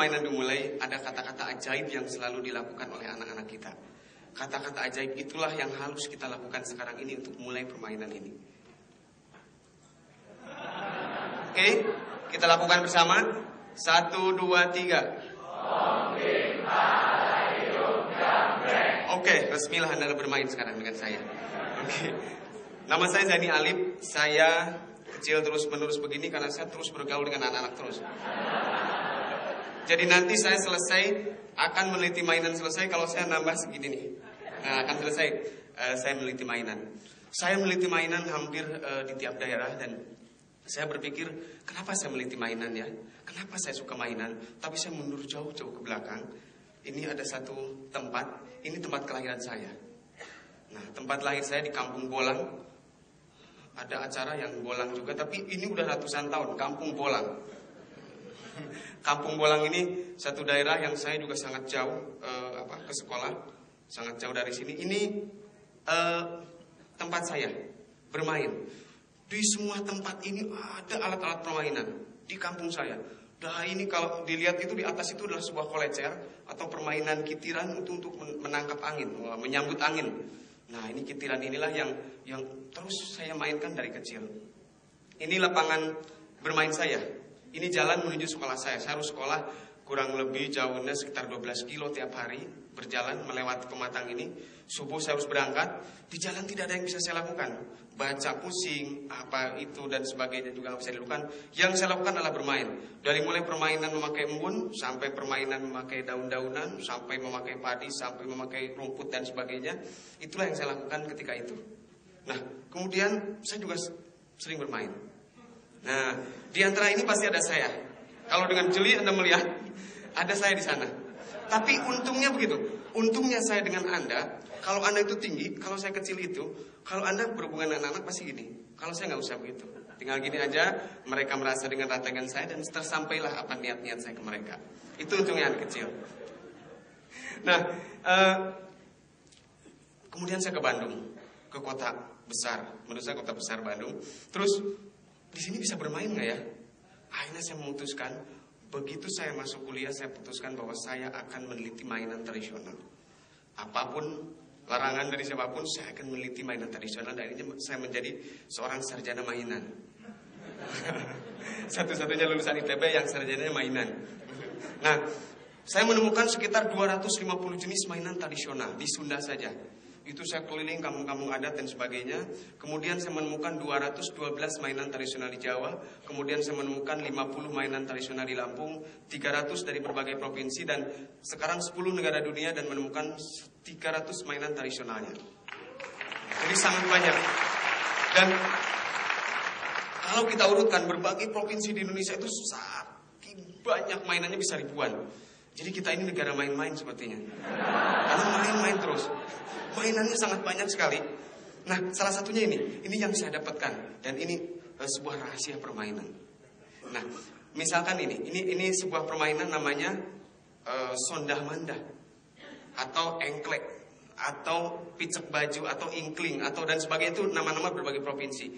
permainan dimulai, ada kata-kata ajaib yang selalu dilakukan oleh anak-anak kita. Kata-kata ajaib itulah yang harus kita lakukan sekarang ini untuk mulai permainan ini. Oke, kita lakukan bersama. 1, 2, 3. Oke, resmilah Anda bermain sekarang dengan saya. Oke. Nama saya Zani Alip. Saya kecil terus-menerus begini karena saya terus bergaul dengan anak-anak terus. Jadi nanti saya selesai akan meneliti mainan selesai kalau saya nambah segini nih. Nah, akan selesai saya meneliti mainan. Saya meneliti mainan hampir di tiap daerah dan saya berpikir, kenapa saya meneliti mainan ya? Kenapa saya suka mainan? Tapi saya mundur jauh-jauh ke belakang. Ini ada satu tempat, ini tempat kelahiran saya. Nah, tempat lahir saya di Kampung Bolang. Ada acara yang Bolang juga, tapi ini udah ratusan tahun, Kampung Bolang. Kampung Bolang ini satu daerah yang saya juga sangat jauh ke sekolah, sangat jauh dari sini. Ini tempat saya bermain. Di semua tempat ini ada alat-alat permainan di kampung saya. Dah ini kalau dilihat itu di atas itu adalah sebuah kolecer atau permainan kitiran untuk menangkap angin, menyambut angin. Nah, ini kitiran inilah yang terus saya mainkan dari kecil. Ini lapangan bermain saya. Ini jalan menuju sekolah saya. Saya harus sekolah kurang lebih jauhnya sekitar 12 kilo tiap hari berjalan melewati pematang ini. Subuh saya harus berangkat. Di jalan tidak ada yang bisa saya lakukan. Baca pusing, apa itu dan sebagainya juga nggak bisa dilakukan. Yang saya lakukan adalah bermain. Dari mulai permainan memakai embun, sampai permainan memakai daun-daunan, sampai memakai padi, sampai memakai rumput dan sebagainya. Itulah yang saya lakukan ketika itu. Nah, kemudian saya juga sering bermain. Nah, di antara ini pasti ada saya. Kalau dengan jeli Anda melihat, ada saya di sana. Tapi untungnya begitu. Untungnya saya dengan Anda, kalau Anda itu tinggi, kalau saya kecil itu, kalau Anda berhubungan dengan anak pasti gini. Kalau saya nggak usah begitu. Tinggal gini aja, mereka merasa dengan rata dengan saya dan tersampailah apa niat-niat saya ke mereka. Itu untungnya anak kecil. Nah, kemudian saya ke Bandung, ke kota besar. Menurut saya kota besar Bandung. Terus di sini bisa bermain nggak ya? Akhirnya saya memutuskan, begitu saya masuk kuliah, saya putuskan bahwa saya akan meneliti mainan tradisional. Apapun larangan dari siapapun, saya akan meneliti mainan tradisional. Dan ini saya menjadi seorang sarjana mainan. Satu-satunya lulusan ITB yang sarjananya mainan. Nah, saya menemukan sekitar 250 jenis mainan tradisional di Sunda saja. Itu saya keliling kampung-kampung adat dan sebagainya. Kemudian saya menemukan 212 mainan tradisional di Jawa. Kemudian saya menemukan 50 mainan tradisional di Lampung, 300 dari berbagai provinsi, dan sekarang 10 negara dunia dan menemukan 300 mainan tradisionalnya. Jadi sangat banyak. Dan kalau kita urutkan berbagai provinsi di Indonesia itu saking banyak mainannya, bisa ribuan. Jadi kita ini negara main-main sepertinya. Karena main-main terus. Mainannya sangat banyak sekali. Nah, salah satunya ini yang saya dapatkan, dan ini sebuah rahasia permainan. Nah, misalkan ini sebuah permainan namanya sondah mandah atau engklek atau picek baju atau ingkling atau dan sebagainya, itu nama-nama berbagai provinsi.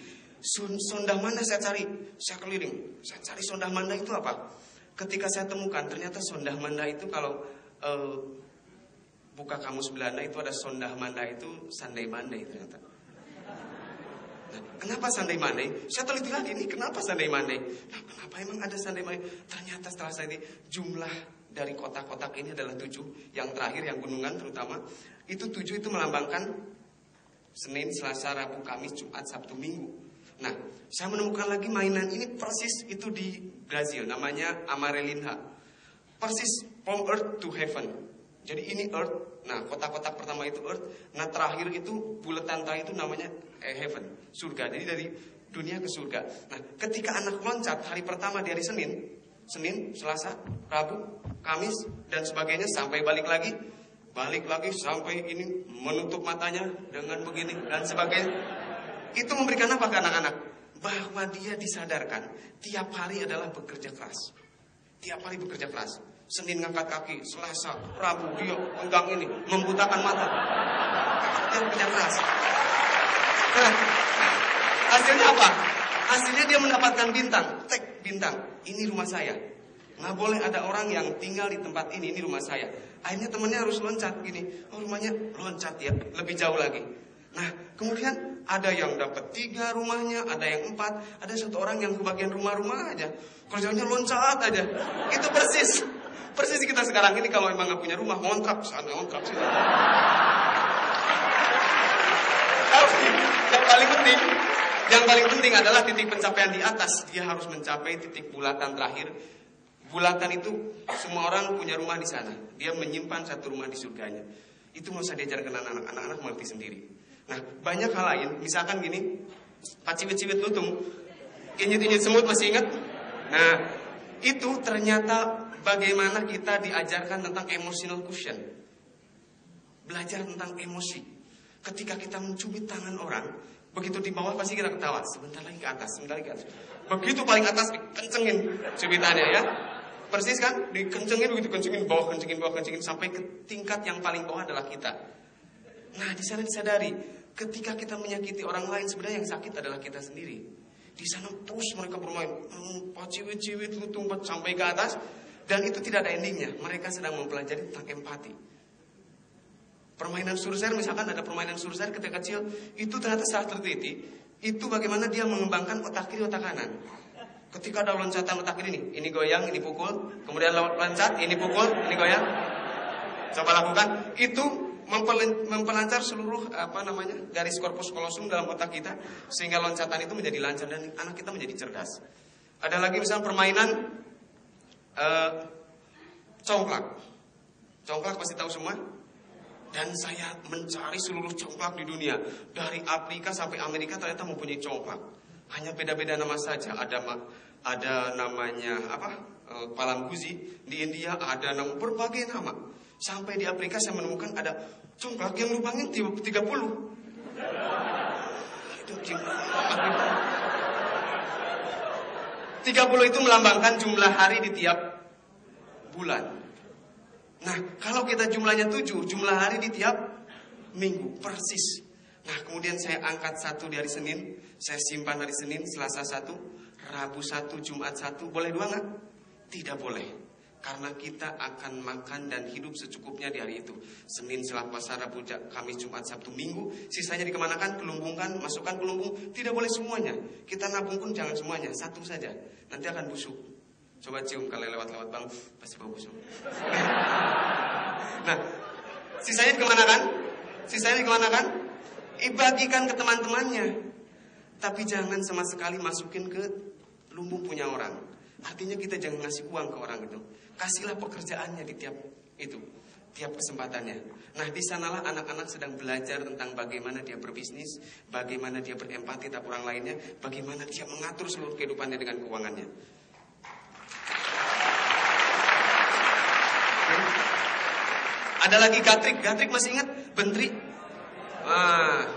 Sondah mandah saya cari, saya keliling, saya cari sondah mandah itu apa. Ketika saya temukan, ternyata sondah mandah itu kalau buka kamus Belanda itu ada sondah manda itu sandai mandai ternyata. Nah, kenapa sandai mandai? Saya teliti lagi nih, kenapa sandai mandai? Nah, kenapa emang ada sandai mandai? Ternyata setelah saya jumlah dari kotak-kotak ini adalah 7. Yang terakhir yang gunungan terutama, itu 7 itu melambangkan Senin, Selasa, Rabu, Kamis, Jumat, Sabtu, Minggu. Nah, saya menemukan lagi mainan ini persis itu di Brazil, namanya Amarelinha. Persis from earth to heaven. Jadi ini earth, nah kotak-kotak pertama itu earth, nah terakhir itu bulatan terakhir itu namanya heaven, surga. Jadi dari dunia ke surga. Nah, ketika anak loncat hari pertama dari Senin, Selasa, Rabu, Kamis dan sebagainya sampai balik lagi sampai ini menutup matanya dengan begini dan sebagainya. Itu memberikan apa ke anak-anak? Bahwa dia disadarkan tiap hari adalah bekerja keras. Tiap hari bekerja keras. Senin ngangkat kaki, Selasa, Rabu dia pegang ini, membutakan mata. Dia bekerja keras. Nah, hasilnya apa? Hasilnya dia mendapatkan bintang. Tek bintang. Ini rumah saya. Nggak boleh ada orang yang tinggal di tempat ini rumah saya. Akhirnya temannya harus loncat gini. Oh, rumahnya loncat ya, lebih jauh lagi. Nah, kemudian ada yang dapat 3 rumahnya, ada yang 4, ada 1 orang yang kebagian rumah-rumah aja. Kerjanya loncat aja. Itu persis kita sekarang ini kalau emang nggak punya rumah, ngontrak sana, ngontrak sini. Tapi yang paling penting adalah titik pencapaian di atas. Dia harus mencapai titik bulatan terakhir. Bulatan itu semua orang punya rumah di sana. Dia menyimpan 1 rumah di surganya. Itu nggak usah diajarkan anak-anak mengerti sendiri. Nah, banyak hal lain, misalkan gini, paciwit-ciwit lutung, inyit-inyit semut, masih ingat? Nah, itu ternyata bagaimana kita diajarkan tentang emotional quotient. Belajar tentang emosi. Ketika kita mencubit tangan orang, begitu di bawah pasti kita ketawa, sebentar lagi ke atas, sebentar lagi ke atas. Begitu paling atas, dikencengin cubitannya ya. Persis kan? Dikencengin, begitu kencengin bawah, kencengin sampai ke tingkat yang paling bawah adalah kita. Nah, di sana disadari, ketika kita menyakiti orang lain, sebenarnya yang sakit adalah kita sendiri. Di sana terus mereka bermain, paciwit-ciwit, lutung sampai ke atas, dan itu tidak ada endingnya. Mereka sedang mempelajari tentang empati. Permainan surser, misalkan ada permainan surser ketika kecil, itu ternyata setelah terteliti, itu bagaimana dia mengembangkan otak kiri, otak kanan. Ketika ada loncatan otak kiri ini goyang, ini pukul, kemudian loncat, ini pukul, ini goyang. Coba lakukan, itu memperlancar seluruh garis korpus kolosum dalam otak kita, sehingga loncatan itu menjadi lancar dan anak kita menjadi cerdas. Ada lagi misalnya permainan congklak. Congklak pasti tahu semua. Dan saya mencari seluruh congklak di dunia, dari Afrika sampai Amerika ternyata mempunyai congklak. Hanya beda-beda nama saja. Ada namanya Palamguzi. Di India ada berbagai nama. Sampai di Afrika saya menemukan ada congklak yang lubangnya 30. Itu 30 itu melambangkan jumlah hari di tiap bulan. Nah, kalau kita jumlahnya 7, jumlah hari di tiap minggu, persis. Nah, kemudian saya angkat 1 di hari Senin, saya simpan hari Senin, Selasa 1, Rabu 1, Jumat 1, boleh 2 nggak? Tidak boleh. Karena kita akan makan dan hidup secukupnya di hari itu. Senin, Selasa, Rabu, Kamis, Jumat, Sabtu, Minggu. Sisanya dikemanakan? Kelumbungkan, masukkan ke lumbung. Tidak boleh semuanya. Kita nabung pun jangan semuanya, 1 saja. Nanti akan busuk. Coba cium kalau lewat-lewat bang, pasti bau busuk. Nah, sisanya dikemanakan? Sisanya dikemanakan? Bagikan ke teman-temannya. Tapi jangan sama sekali masukin ke lumbung punya orang. Artinya kita jangan ngasih uang ke orang itu. Kasihlah pekerjaannya di tiap kesempatannya. Nah, di sanalah anak-anak sedang belajar tentang bagaimana dia berbisnis, bagaimana dia berempati terhadap orang lainnya, bagaimana dia mengatur seluruh kehidupannya dengan keuangannya. Ada lagi gatrik masih ingat? Bentri.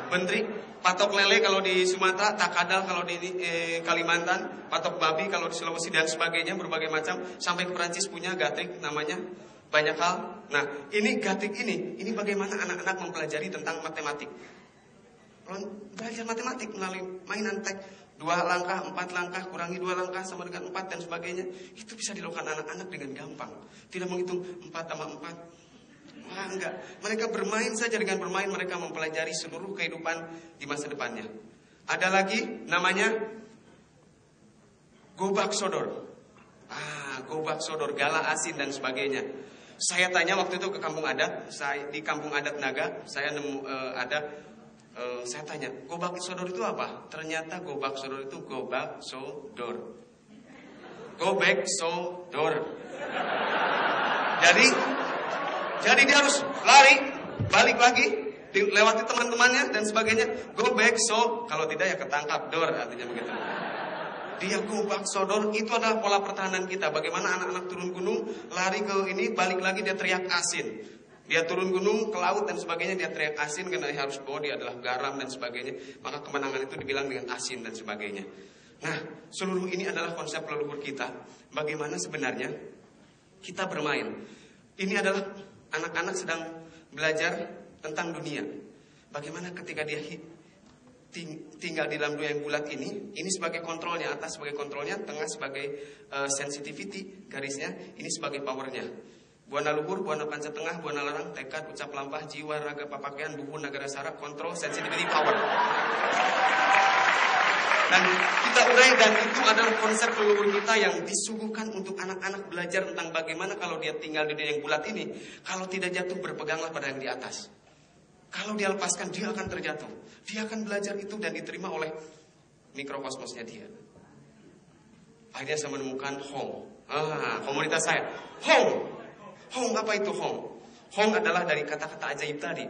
Bentri. Patok lele kalau di Sumatera, takadal kalau di Kalimantan, patok babi kalau di Sulawesi dan sebagainya, berbagai macam. Sampai ke Perancis punya gatrik namanya, banyak hal. Nah, ini gatrik ini bagaimana anak-anak mempelajari tentang matematik. Belajar matematik melalui mainan tek. 2 langkah, 4 langkah, kurangi 2 langkah sama dengan 4 dan sebagainya. Itu bisa dilakukan anak-anak dengan gampang. Tidak menghitung 4 tambah 4. Enggak. Mereka bermain saja, dengan bermain mereka mempelajari seluruh kehidupan di masa depannya. Ada lagi namanya gobak sodor. Gobak sodor, gala asin dan sebagainya. Saya tanya waktu itu ke kampung adat, di kampung adat Naga, saya nemu saya tanya, gobak sodor itu apa? Ternyata gobak sodor itu gobak sodor. Gobek sodor. Jadi dia harus lari, balik lagi, lewati teman-temannya dan sebagainya. Go back so, kalau tidak ya ketangkap, dor artinya begitu. Dia go back so dor, itu adalah pola pertahanan kita. Bagaimana anak-anak turun gunung, lari ke ini, balik lagi dia teriak asin. Dia turun gunung ke laut dan sebagainya, dia teriak asin karena dia harus bawa dia adalah garam dan sebagainya. Maka kemenangan itu dibilang dengan asin dan sebagainya. Nah, seluruh ini adalah konsep leluhur kita. Bagaimana sebenarnya kita bermain. Ini adalah anak-anak sedang belajar tentang dunia. Bagaimana ketika dia tinggal di dalam dunia yang bulat ini sebagai kontrolnya, atas sebagai kontrolnya, tengah sebagai sensitivity garisnya, ini sebagai powernya. Buana luhur, buana panca tengah, buana larang, tekad, ucap lampah, jiwa, raga, papakean, buku, nagara sara, kontrol, sensitivity, power. Dan kita urai, dan itu adalah konsep leluhur kita yang disuguhkan untuk anak-anak belajar tentang bagaimana kalau dia tinggal di dunia yang bulat ini, kalau tidak jatuh berpeganglah pada yang di atas. Kalau dia lepaskan, dia akan terjatuh. Dia akan belajar itu dan diterima oleh mikrokosmosnya dia. Akhirnya saya menemukan Hong. Komunitas saya. Hong. Hong, apa itu Hong? Hong adalah dari kata-kata ajaib tadi.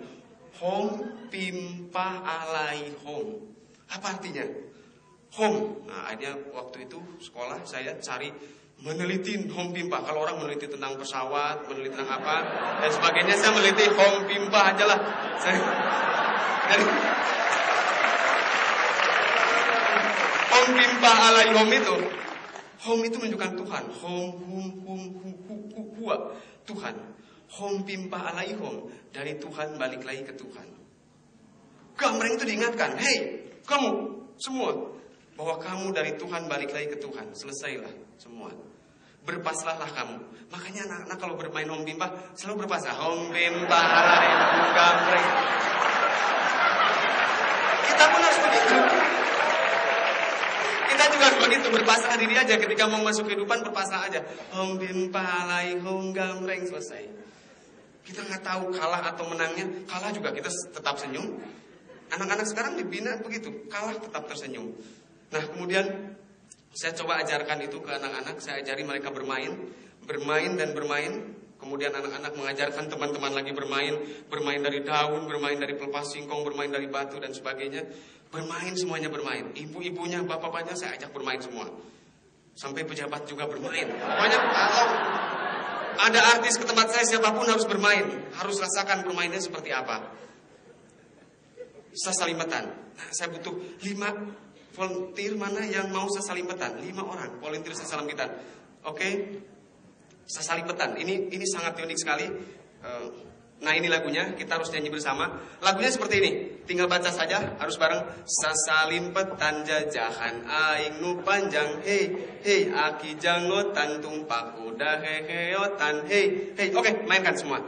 Hong pimpa alai Hong. Apa artinya? Hong. Nah, akhirnya waktu itu sekolah saya cari meneliti Hong pimpa. Kalau orang meneliti tentang pesawat, meneliti tentang apa dan sebagainya, saya meneliti Hong pimpa aja lah. Hong pimpa alai Hong itu. Hong itu menunjukkan Tuhan. Hong hua. Tuhan. Hom pimpa alai hom, dari Tuhan balik lagi ke Tuhan. Gambreng itu diingatkan, hei kamu semua, bahwa kamu dari Tuhan balik lagi ke Tuhan. Selesailah semua. Berpaslahlah kamu. Makanya anak-anak kalau bermain hom pimpa selalu berpasrah. Hom pimpa alai hom gambreng. Kita pun harus begitu. Kita juga harus begitu, berpasrah diri aja. Ketika mau masuk kehidupan, berpasrah aja. Hom pimpa alai hom gambreng, selesai. Kita nggak tahu kalah atau menangnya. Kalah juga kita tetap senyum. Anak-anak sekarang dibina begitu, kalah tetap tersenyum. Nah, kemudian saya coba ajarkan itu ke anak-anak. Saya ajari mereka bermain dan bermain. Kemudian anak-anak mengajarkan teman-teman lagi bermain dari daun, bermain dari pelepas singkong, bermain dari batu dan sebagainya. Bermain, semuanya bermain. Ibu-ibunya, bapak-bapaknya saya ajak bermain semua. Sampai pejabat juga bermain. Pokoknya kalau ada artis ke tempat saya, siapapun harus bermain. Harus rasakan permainannya seperti apa. Sasalimpetan. Nah, saya butuh 5 volunteer mana yang mau sasalimpetan. 5 orang volunteer sasalimpetan. Oke. Sasalimpetan. Ini sangat unik sekali. Nah, ini lagunya, kita harus nyanyi bersama. Lagunya seperti ini, tinggal baca saja, harus bareng. Sasalimpetan jajahan aing nu panjang, hei hei aki jangotan tumpak kuda heheotan, hei hei. Oke, mainkan semua.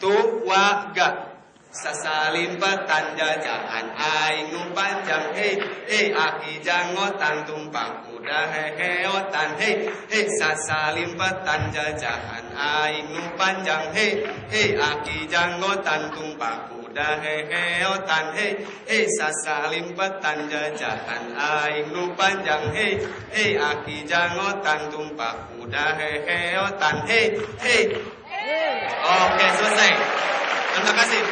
Tuwaga. Sasalimpetan jajahan aing nu panjang, hei hei aki jangotan tumpak kuda heheotan, hei hei. Sasalimpetan jajahan aing nu panjang, hei hei aki janggotan tumpak kuda heheotan, hei hei. Sasalimpetan jajahan aing nu panjang, hei hei aki janggotan tumpak kuda heheotan, hei hei. Oke, selesai. Terima kasih.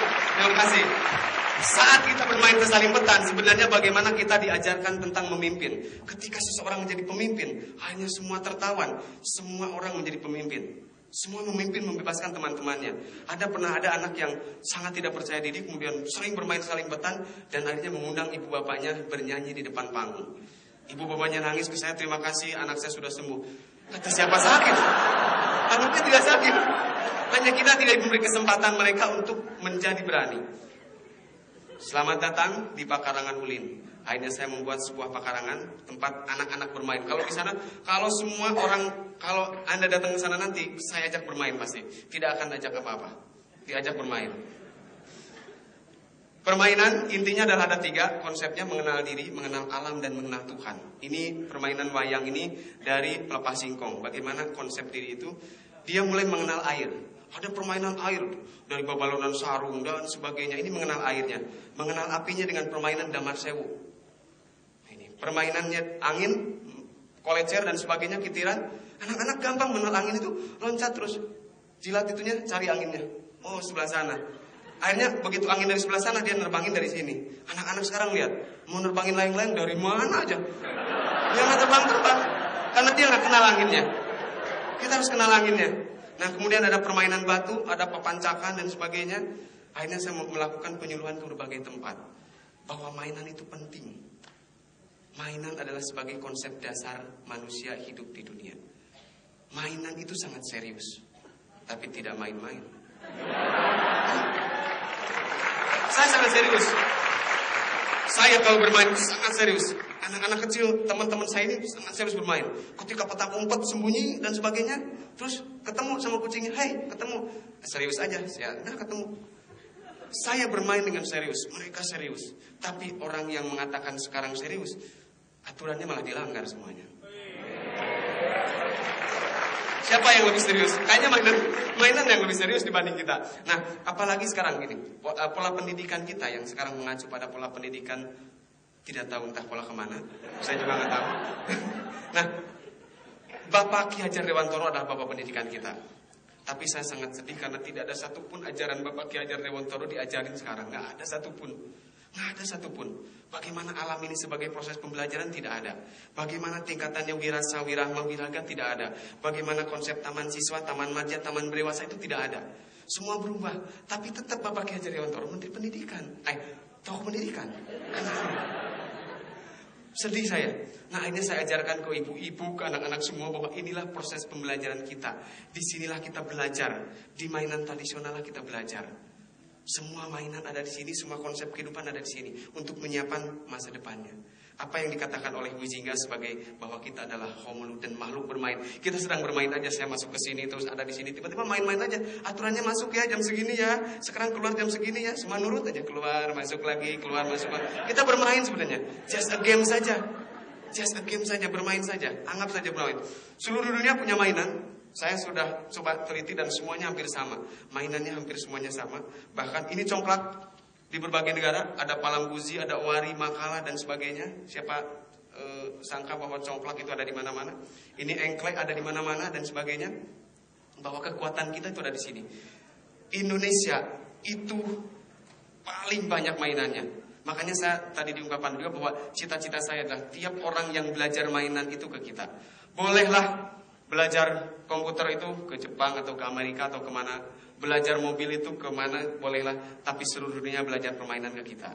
Saat kita bermain sasalimpetan, sebenarnya bagaimana kita diajarkan tentang memimpin. Ketika seseorang menjadi pemimpin, hanya semua tertawan. Semua orang menjadi pemimpin. Semua memimpin, membebaskan teman-temannya. Pernah ada anak yang sangat tidak percaya diri, kemudian sering bermain salimpetan, dan akhirnya mengundang ibu bapaknya bernyanyi di depan panggung. Ibu bapaknya nangis ke saya, terima kasih anak saya sudah sembuh. Kata siapa sakit? Anaknya tidak sakit. Hanya kita tidak memberi kesempatan mereka untuk menjadi berani. Selamat datang di Pakarangan Ulin. Akhirnya saya membuat sebuah pakarangan tempat anak-anak bermain. Kalau di sana, kalau Anda datang ke sana nanti, saya ajak bermain pasti. Tidak akan ajak apa-apa. Diajak bermain. Permainan intinya adalah ada 3 konsepnya: mengenal diri, mengenal alam, dan mengenal Tuhan. Ini permainan wayang ini dari pelepas singkong. Bagaimana konsep diri itu? Dia mulai mengenal air. Ada permainan air dari babalonan sarung dan sebagainya. Ini mengenal airnya, mengenal apinya dengan permainan damar sewu. Ini permainannya angin, kolecer dan sebagainya, kitiran. Anak-anak gampang mengenal angin itu, loncat terus, jilat itunya, cari anginnya. Oh, sebelah sana. Akhirnya begitu angin dari sebelah sana, dia nerbangin dari sini. Anak-anak sekarang lihat, mau nerbangin layang-layang dari mana aja. Dia nggak terbang-terbang, karena dia nggak kenal anginnya. Kita harus kenal anginnya. Nah, kemudian ada permainan batu, ada pepancakan dan sebagainya. Akhirnya saya melakukan penyuluhan ke berbagai tempat, bahwa mainan itu penting. Mainan adalah sebagai konsep dasar manusia hidup di dunia. Mainan itu sangat serius, tapi tidak main-main. Saya sangat serius. Saya kalau bermain sangat serius. Anak-anak kecil, teman-teman saya ini sangat serius bermain. Ketika petak umpet sembunyi dan sebagainya, terus ketemu sama kucingnya, "Hai, ketemu." Serius aja, saya udah ketemu. Saya bermain dengan serius, mereka serius. Tapi orang yang mengatakan sekarang serius, aturannya malah dilanggar semuanya. Siapa yang lebih serius? Kayaknya mainan yang lebih serius dibanding kita. Nah, apalagi sekarang gini, pola pendidikan kita yang sekarang mengacu pada pola pendidikan tidak tahu entah pola kemana. Saya juga nggak tahu. Nah, Bapak Ki Hajar Dewantoro adalah Bapak pendidikan kita. Tapi saya sangat sedih karena tidak ada satupun ajaran Bapak Ki Hajar Dewantoro diajarin sekarang. Nggak ada satupun. Nggak ada satupun. Bagaimana alam ini sebagai proses pembelajaran tidak ada. Bagaimana tingkatannya wirasa, wirahma, wiraga tidak ada. Bagaimana konsep taman siswa, taman madya, taman berewasa itu tidak ada. Semua berubah. Tapi tetap Bapak Ki Hajar Dewantoro Menteri Pendidikan. Tokoh pendidikan. Sedih saya. Nah, akhirnya saya ajarkan ke ibu-ibu, ke anak-anak semua bahwa inilah proses pembelajaran kita. Disinilah kita belajar. Di mainan tradisional kita belajar. Semua mainan ada di sini, semua konsep kehidupan ada di sini untuk menyiapkan masa depannya. Apa yang dikatakan oleh Huizinga sebagai bahwa kita adalah homo dan makhluk bermain. Kita sedang bermain aja, saya masuk ke sini terus ada di sini, tiba-tiba main-main aja. Aturannya masuk ya jam segini ya, sekarang keluar jam segini ya, semua nurut aja, keluar masuk lagi, keluar masuk lagi. Kita bermain sebenarnya, just a game saja. Just a game saja, bermain saja, anggap saja bermain. Seluruh dunia punya mainan. Saya sudah coba teliti dan semuanya hampir sama. Mainannya hampir semuanya sama. Bahkan ini congklak di berbagai negara. Ada Palambuzi, ada Wari, Makala dan sebagainya. Siapa sangka bahwa congklak itu ada di mana-mana. Ini engklek ada di mana-mana dan sebagainya. Bahwa kekuatan kita itu ada di sini. Indonesia itu paling banyak mainannya. Makanya saya tadi diungkapkan juga bahwa cita-cita saya adalah tiap orang yang belajar mainan itu ke kita. Bolehlah belajar komputer itu ke Jepang atau ke Amerika atau kemana. Belajar mobil itu kemana bolehlah. Tapi seluruh dunia belajar permainan ke kita.